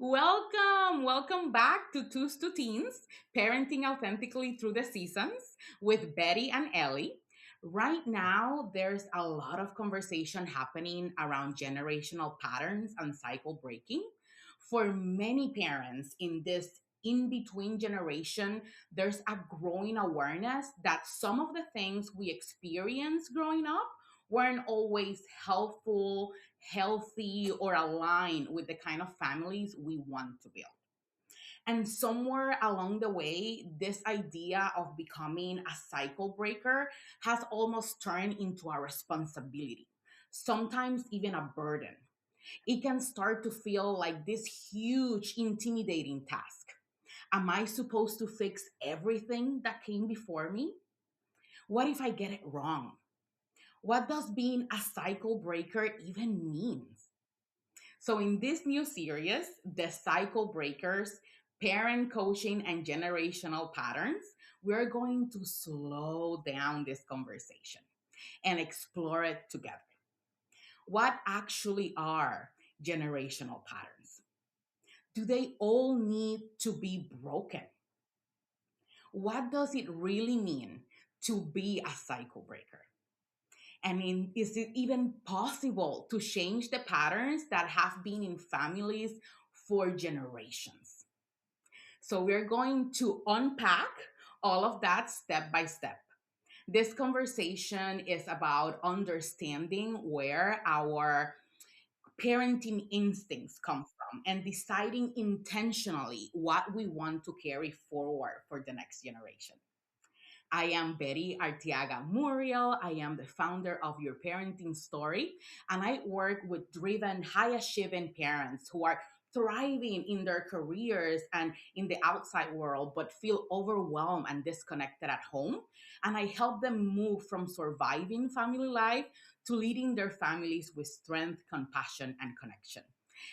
Welcome back to Twos to Teens, Parenting Authentically Through the Seasons with Betty and Ellie. Right now, there's a lot of conversation happening around generational patterns and cycle breaking. For many parents in this in between generation, there's a growing awareness that some of the things we experienced growing up weren't always helpful, healthy, or aligned with the kind of families we want to build. And somewhere along the way, this idea of becoming a cycle breaker has almost turned into a responsibility, sometimes even a burden. It can start to feel like this huge, intimidating task. Am I supposed to fix everything that came before me? What if I get it wrong? What does being a cycle breaker even mean? So, in this new series, The Cycle Breakers, Parent Coaching and Generational Patterns, we're going to slow down this conversation and explore it together. What actually are generational patterns? Do they all need to be broken? What does it really mean to be a cycle breaker? Is it even possible to change the patterns that have been in families for generations? So, we're going to unpack all of that step by step. This conversation is about understanding where our parenting instincts come from and deciding intentionally what we want to carry forward for the next generation. I am Betty Arteaga Muriel. I am the founder of Your Parenting Story, and I work with driven, high achieving parents who are thriving in their careers and in the outside world, but feel overwhelmed and disconnected at home. And I help them move from surviving family life to leading their families with strength, compassion, and connection.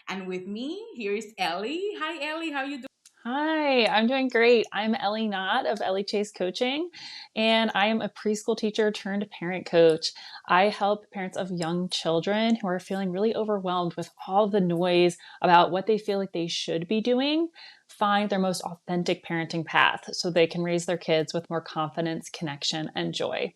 And with me, here is Ellie. Hi, Ellie. How you doing? Hi, I'm doing great. I'm Ellie Knott of Ellie Chase Coaching, and I am a preschool teacher turned parent coach. I help parents of young children who are feeling really overwhelmed with all the noise about what they feel like they should be doing find their most authentic parenting path so they can raise their kids with more confidence, connection, and joy.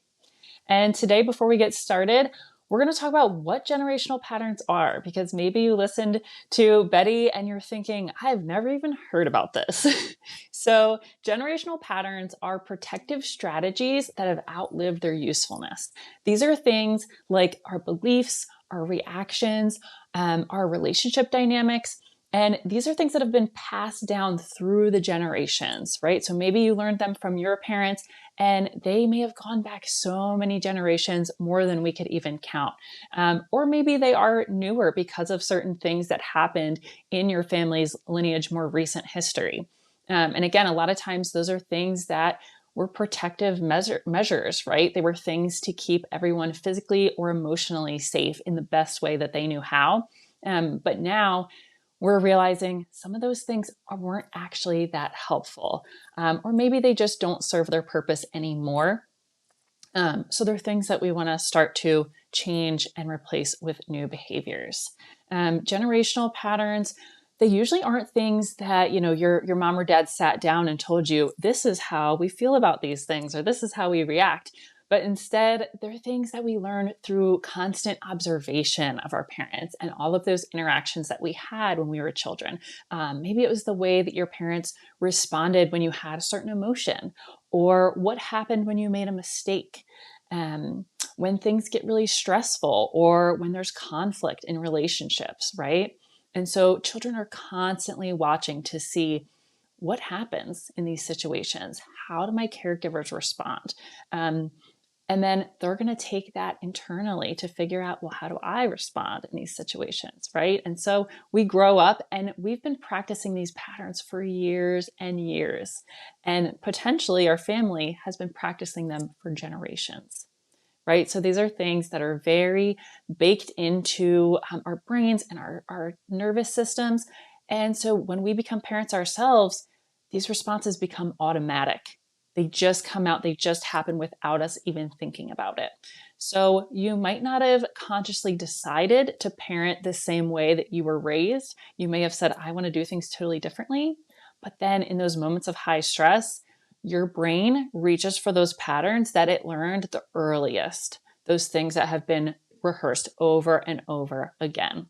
And today, before we get started, we're going to talk about what generational patterns are, because maybe you listened to Betty and you're thinking, I've never even heard about this. So, generational patterns are protective strategies that have outlived their usefulness. These are things like our beliefs, our reactions, our relationship dynamics. And these are things that have been passed down through the generations, right? So maybe you learned them from your parents, and they may have gone back so many generations, more than we could even count. Or maybe they are newer because of certain things that happened in your family's lineage, more recent history. And again, a lot of times those are things that were protective measures, right? They were things to keep everyone physically or emotionally safe in the best way that they knew how. But now we're realizing some of those things weren't actually that helpful, or maybe they just don't serve their purpose anymore. So they're things that we want to start to change and replace with new behaviors. Generational patterns, they usually aren't things that your mom or dad sat down and told you this is how we feel about these things or this is how we react. But instead, they're things that we learn through constant observation of our parents and all of those interactions that we had when we were children. Maybe it was the way that your parents responded when you had a certain emotion, or what happened when you made a mistake, when things get really stressful, or when there's conflict in relationships, right? And so children are constantly watching to see what happens in these situations. How do my caregivers respond? And then they're going to take that internally to figure out, well, how do I respond in these situations, right? And so we grow up and we've been practicing these patterns for years and years. And potentially our family has been practicing them for generations, right? So these are things that are very baked into our brains and our nervous systems. And so when we become parents ourselves, these responses become automatic. They just come out, they just happen without us even thinking about it. So you might not have consciously decided to parent the same way that you were raised. You may have said, I want to do things totally differently. But then in those moments of high stress, your brain reaches for those patterns that it learned the earliest, those things that have been rehearsed over and over again.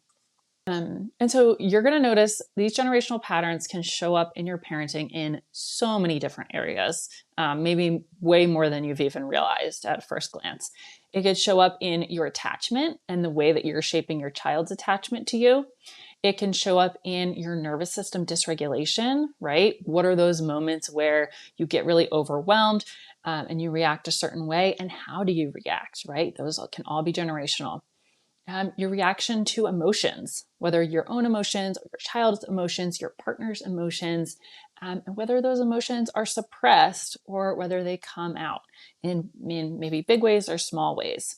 And so you're going to notice these generational patterns can show up in your parenting in so many different areas, maybe way more than you've even realized at first glance. It could show up in your attachment and the way that you're shaping your child's attachment to you. It can show up in your nervous system dysregulation, right? What are those moments where you get really overwhelmed and you react a certain way? And how do you react, right? Those can all be generational. Your reaction to emotions, whether your own emotions or your child's emotions, your partner's emotions, and whether those emotions are suppressed or whether they come out in maybe big ways or small ways.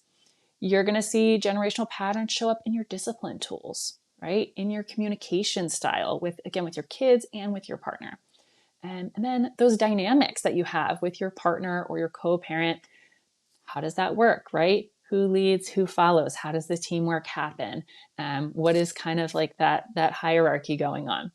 You're going to see generational patterns show up in your discipline tools, right? In your communication style with, again, with your kids and with your partner. And then those dynamics that you have with your partner or your co-parent, how does that work, right? Who leads, who follows? How does the teamwork happen? What is kind of like that hierarchy going on?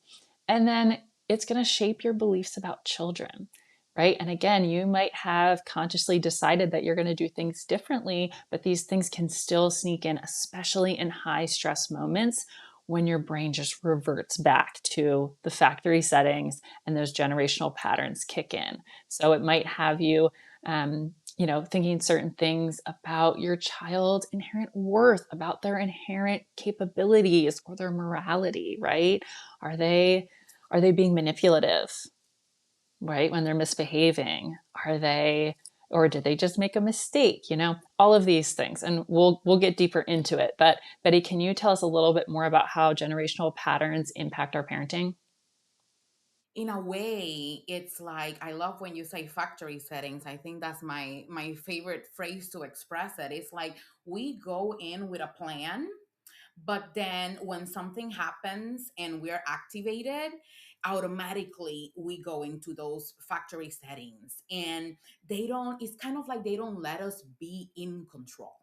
And then it's going to shape your beliefs about children, right? And again, you might have consciously decided that you're going to do things differently, but these things can still sneak in, especially in high stress moments when your brain just reverts back to the factory settings and those generational patterns kick in. So it might have you, thinking certain things about your child's inherent worth, about their inherent capabilities or their morality, right? Are they are they being manipulative, right? When they're misbehaving? Are they, or did they just make a mistake? All of these things. And we'll get deeper into it. But Betty, can you tell us a little bit more about how generational patterns impact our parenting? In a way, it's like, I love when you say factory settings. I think that's my favorite phrase to express it. It's like we go in with a plan, but then when something happens and we're activated, automatically we go into those factory settings, and they don't, it's kind of like they don't let us be in control.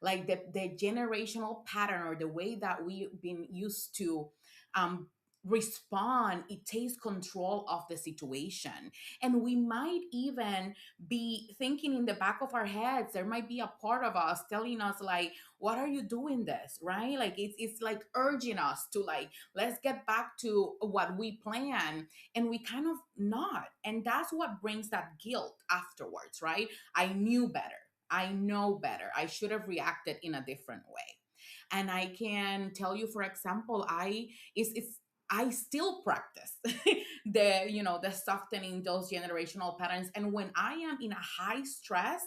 Like the generational pattern or the way that we've been used to um respond, it takes control of the situation. And we might even be thinking in the back of our heads, there might be a part of us telling us like, what are you doing this, right? Like it's like urging us to like, let's get back to what we plan, and we kind of not. And that's what brings that guilt afterwards, right? I knew better, I know better, I should have reacted in a different way. And I can tell you, for example, it's I still practice the softening those generational patterns. And when I am in a high stress,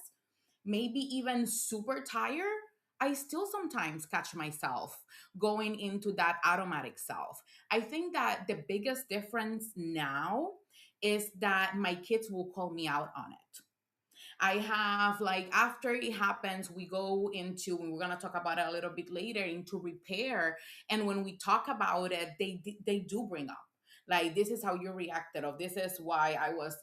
maybe even super tired, I still sometimes catch myself going into that automatic self. I think that the biggest difference now is that my kids will call me out on it. I have, like, after it happens, we go into, and we're gonna talk about it a little bit later, into repair. And when we talk about it, they do bring up, like, this is how you reacted, or this is why I was,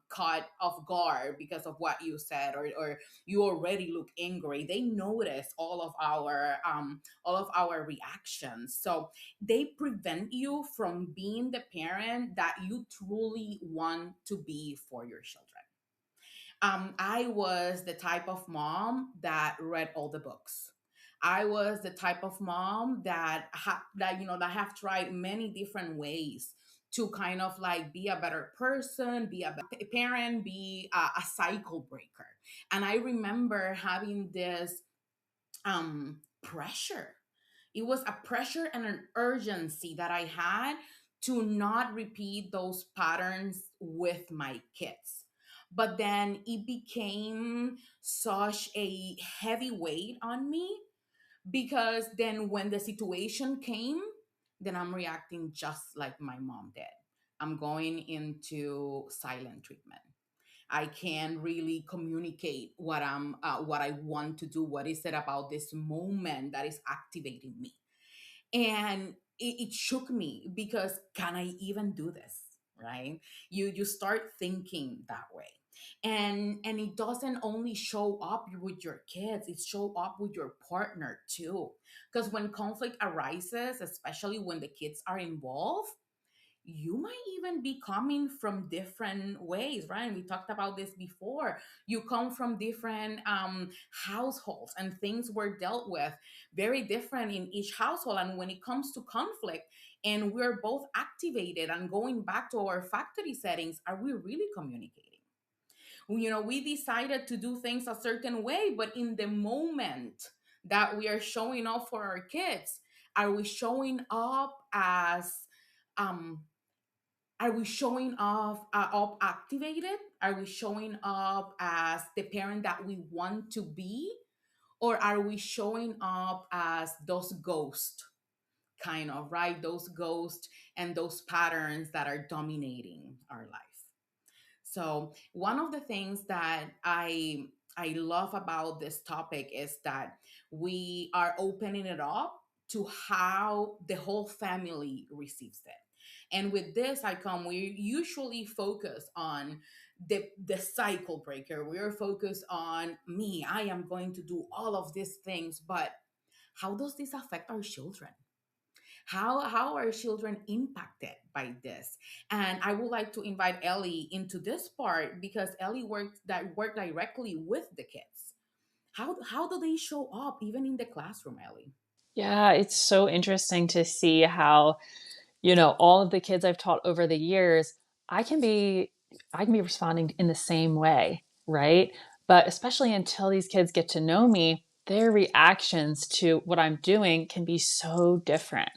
caught off guard because of what you said, or you already look angry. They notice all of our reactions. So they prevent you from being the parent that you truly want to be for your children. I was the type of mom that read all the books. I was the type of mom that have tried many different ways to kind of like be a better person, be a better parent, be a cycle breaker. And I remember having this pressure. It was a pressure and an urgency that I had to not repeat those patterns with my kids. But then it became such a heavy weight on me, because then when the situation came, then I'm reacting just like my mom did. I'm going into silent treatment. I can really communicate what I want to do. What is it about this moment that is activating me? And it shook me, because can I even do this? Right? You start thinking that way. And it doesn't only show up with your kids, it show up with your partner too. Because when conflict arises, especially when the kids are involved, you might even be coming from different ways, right? And we talked about this before. You come from different households, and things were dealt with very different in each household. And when it comes to conflict, and we're both activated and going back to our factory settings, are we really communicating? We decided to do things a certain way, but in the moment that we are showing up for our kids, are we showing up as um are we showing up activated? Are we showing up as the parent that we want to be? Or are we showing up as those ghosts, kind of, right? Those ghosts and those patterns that are dominating our life. So one of the things that I love about this topic is that we are opening it up to how the whole family receives it. And with this, we usually focus on the cycle breaker. We are focused on me. I am going to do all of these things, but how does this affect our children? How are children impacted by this? And I would like to invite Ellie into this part, because Ellie work directly with the kids. How do they show up even in the classroom, Ellie? Yeah, it's so interesting to see how, all of the kids I've taught over the years, I can be I can be responding in the same way, right? But especially until these kids get to know me, their reactions to what I'm doing can be so different,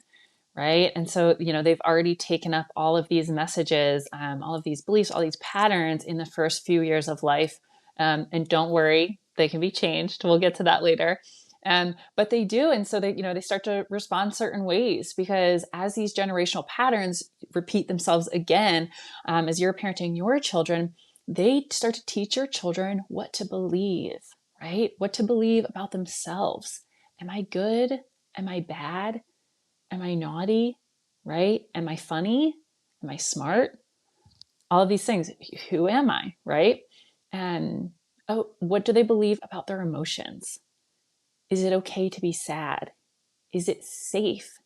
right? And so, they've already taken up all of these messages, all of these beliefs, all these patterns in the first few years of life. And don't worry, they can be changed. We'll get to that later. But they do. And so they start to respond certain ways, because as these generational patterns repeat themselves again, as you're parenting your children, they start to teach your children what to believe, right? What to believe about themselves. Am I good? Am I bad? Am I naughty? Right? Am I funny? Am I smart? All of these things. Who am I? Right? And what do they believe about their emotions? Is it okay to be sad? Is it safe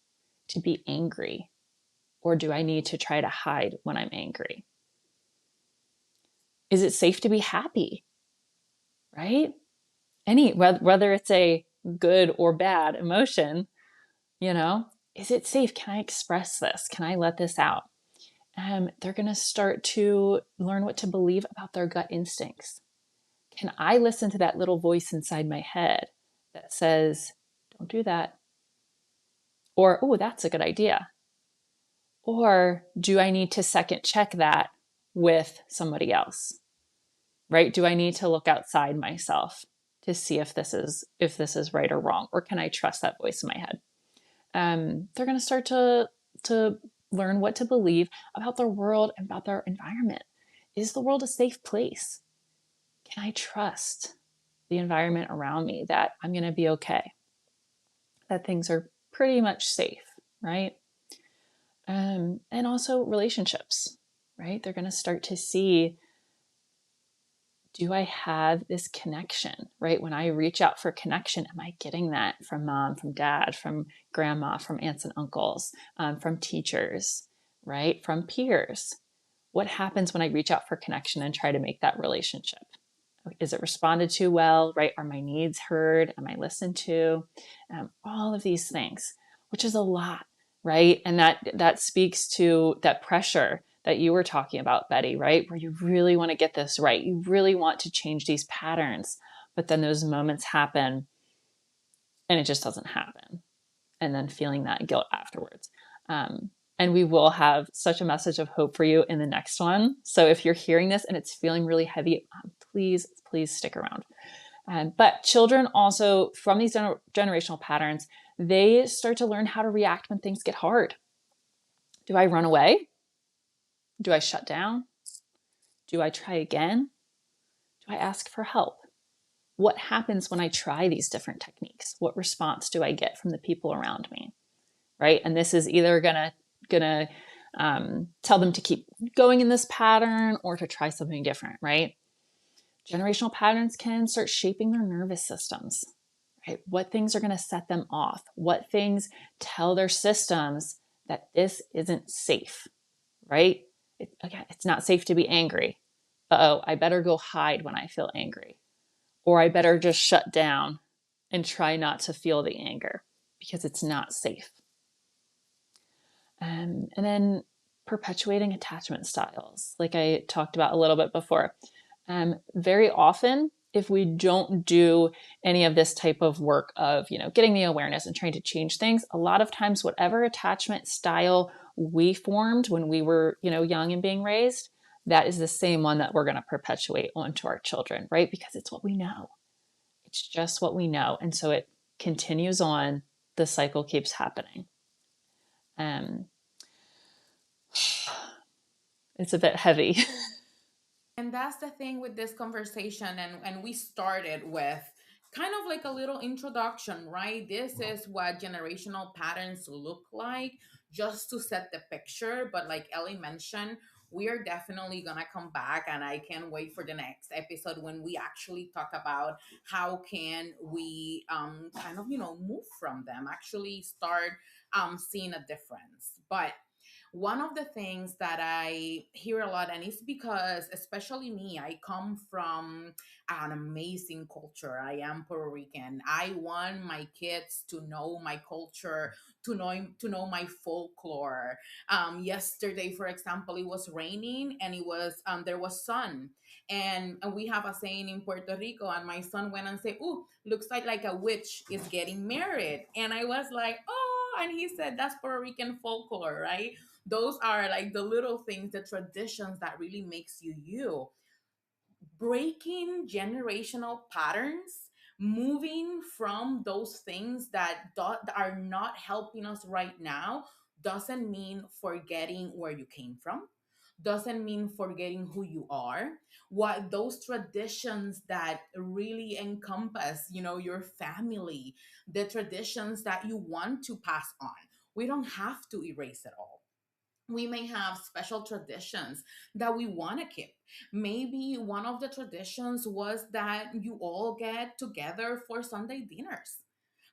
to be angry? Or do I need to try to hide when I'm angry? Is it safe to be happy? Right? Whether it's a good or bad emotion, you know, is it safe? Can I express this? Can I let this out? They're going to start to learn what to believe about their gut instincts. Can I listen to that little voice inside my head that says, don't do that? Or, oh, that's a good idea. Or do I need to second check that with somebody else? Right? Do I need to look outside myself to see if this is right or wrong? Or can I trust that voice in my head? They're going to start to learn what to believe about their world and about their environment. Is the world a safe place? Can I trust the environment around me that I'm going to be okay? That things are pretty much safe, right? And also relationships, right? They're going to start to see, do I have this connection, right? When I reach out for connection, am I getting that from mom, from dad, from grandma, from aunts and uncles, from teachers, right? From peers? What happens when I reach out for connection and try to make that relationship? Is it responded to well, right? Are my needs heard? Am I listened to? All of these things, which is a lot, right? And that speaks to that pressure that you were talking about, Betty, right? Where you really want to get this right. You really want to change these patterns, but then those moments happen and it just doesn't happen. And then feeling that guilt afterwards. And we will have such a message of hope for you in the next one. So if you're hearing this and it's feeling really heavy, please, please stick around. But children also, from these generational patterns, they start to learn how to react when things get hard. Do I run away? Do I shut down? Do I try again? Do I ask for help? What happens when I try these different techniques? What response do I get from the people around me? Right? And this is either gonna tell them to keep going in this pattern or to try something different, right? Generational patterns can start shaping their nervous systems, right? What things are going to set them off? What things tell their systems that this isn't safe, right? Again, it's not safe to be angry. Uh-oh, I better go hide when I feel angry. Or I better just shut down and try not to feel the anger because it's not safe. And then perpetuating attachment styles, like I talked about a little bit before. Very often, if we don't do any of this type of work of, getting the awareness and trying to change things, a lot of times, whatever attachment style we formed when we were, young and being raised, that is the same one that we're going to perpetuate onto our children, right? Because it's what we know. It's just what we know. And so it continues on. The cycle keeps happening. Um, it's a bit heavy. And that's the thing with this conversation. And we started with kind of like a little introduction, right? This is what generational patterns look like, just to set the picture. But like Ellie mentioned, we are definitely gonna come back, and I can't wait for the next episode when we actually talk about how can we kind of move from them, actually start seeing a difference. But one of the things that I hear a lot, and it's because, especially me, I come from an amazing culture. I am Puerto Rican. I want my kids to know my culture, to know my folklore. Yesterday, for example, it was raining, and it was there was sun, and we have a saying in Puerto Rico, and my son went and said, "Ooh, looks like a witch is getting married," and I was like, "Oh," and he said, "That's Puerto Rican folklore, right?" Those are like the little things, the traditions that really makes you you. Breaking generational patterns, moving from those things that are not helping us right now, doesn't mean forgetting where you came from, doesn't mean forgetting who you are, what those traditions that really encompass your family, the traditions that you want to pass on. We don't have to erase it all. We may have special traditions that we want to keep. Maybe one of the traditions was that you all get together for Sunday dinners.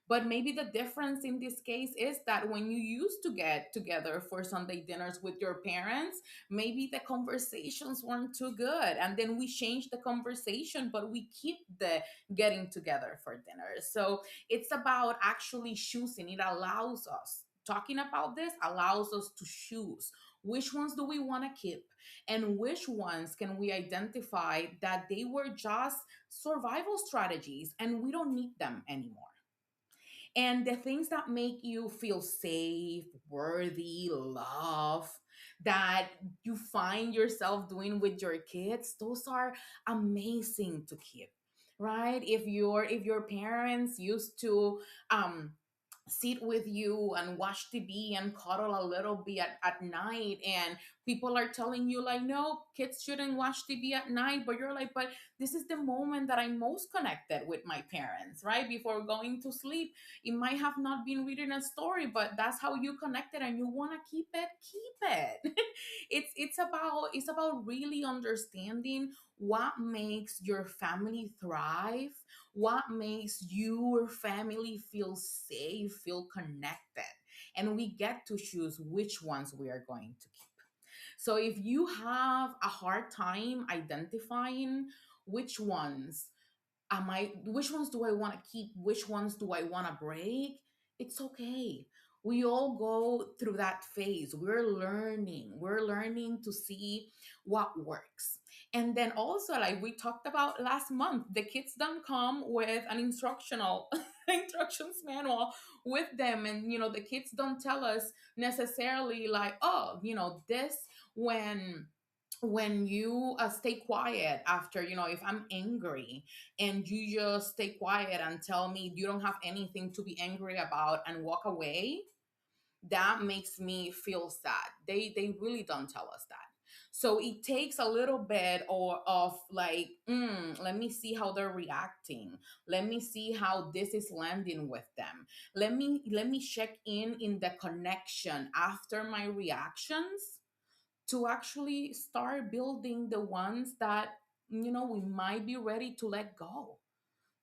But maybe the difference in this case is that when you used to get together for Sunday dinners with your parents, maybe the conversations weren't too good. And then we changed the conversation, but we keep the getting together for dinner. So it's about actually choosing. It allows us, talking about this allows us to choose which ones do we want to keep, and which ones can we identify that they were just survival strategies and we don't need them anymore. And the things that make you feel safe, worthy, love, that you find yourself doing with your kids, those are amazing to keep. Right? If your parents used to sit with you and watch TV and cuddle a little bit at night, and people are telling you like, no, kids shouldn't watch TV at night, but you're like, but this is the moment that I'm most connected with my parents, right? Before going to sleep, it might have not been reading a story, but that's how you connected, and you want to keep it. It's about really understanding what makes your family thrive, what makes your family feel safe, feel connected, and we get to choose which ones we are going to keep. So if you have a hard time identifying which ones which ones do I want to keep, which ones do I want to break, it's okay. We all go through that phase. We're learning to see what works. And then also, like we talked about last month, the kids don't come with an instructional instructions manual with them. And the kids don't tell us necessarily like, oh, this, when you stay quiet after, if I'm angry, and you just stay quiet and tell me you don't have anything to be angry about and walk away, that makes me feel sad. They really don't tell us that. So it takes a little bit of like, let me see how they're reacting, let me see how this is landing with them, let me check in the connection after my reactions, to actually start building the ones that we might be ready to let go.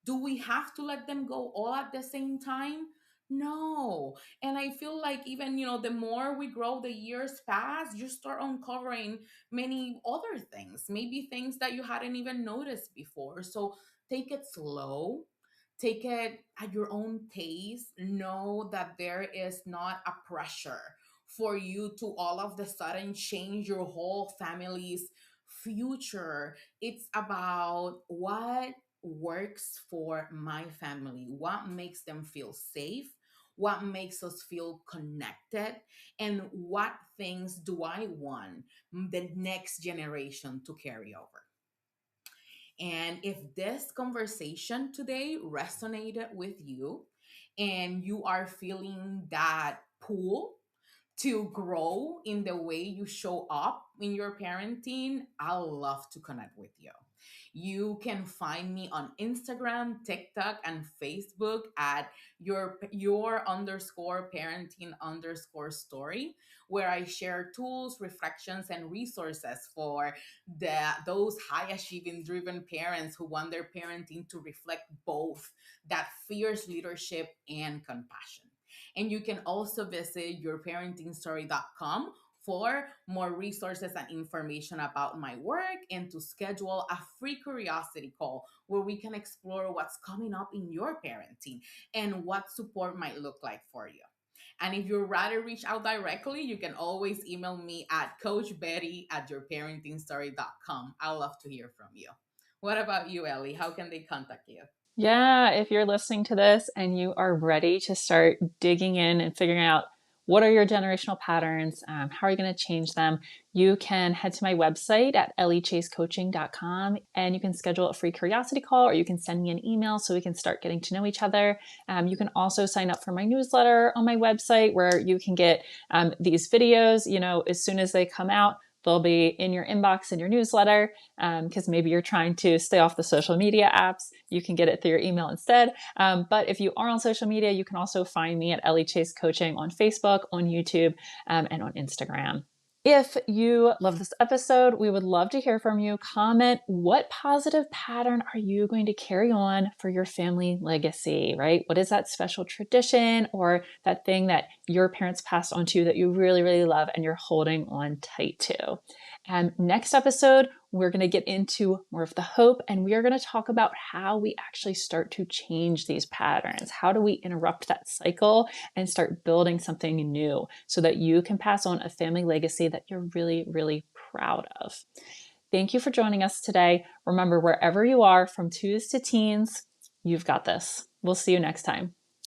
Do we have to let them go all at the same time? No. And I feel like even, the more we grow, the years pass, you start uncovering many other things, maybe things that you hadn't even noticed before. So take it slow. Take it at your own pace. Know that there is not a pressure for you to all of the sudden change your whole family's future. It's about what works for my family, what makes them feel safe, what makes us feel connected, and what things do I want the next generation to carry over. And if this conversation today resonated with you and you are feeling that pull to grow in the way you show up in your parenting, I'll love to connect with you. You can find me on Instagram, TikTok, and Facebook at your underscore parenting underscore story, where I share tools, reflections, and resources for those high achieving driven parents who want their parenting to reflect both that fierce leadership and compassion. And you can also visit yourparentingstory.com for more resources and information about my work and to schedule a free curiosity call where we can explore what's coming up in your parenting and what support might look like for you. And if you'd rather reach out directly, you can always email me at coachbetty@yourparentingstory.com. I love to hear from you. What about you, Ellie? How can they contact you? Yeah, if you're listening to this and you are ready to start digging in and figuring out what are your generational patterns, how are you going to change them, you can head to my website at elliechasecoaching.com and you can schedule a free curiosity call or you can send me an email so we can start getting to know each other. You can also sign up for my newsletter on my website where you can get these videos, as soon as they come out. They'll be in your inbox in your newsletter because maybe you're trying to stay off the social media apps. You can get it through your email instead. But if you are on social media, you can also find me at Ellie Chase Coaching on Facebook, on YouTube, and on Instagram. If you love this episode, we would love to hear from you. Comment what positive pattern are you going to carry on for your family legacy, right? What is that special tradition or that thing that your parents passed on to you that you really, really love and you're holding on tight to? And next episode, we're going to get into more of the hope and we are going to talk about how we actually start to change these patterns. How do we interrupt that cycle and start building something new so that you can pass on a family legacy that you're really, really proud of? Thank you for joining us today. Remember, wherever you are, from twos to teens, you've got this. We'll see you next time.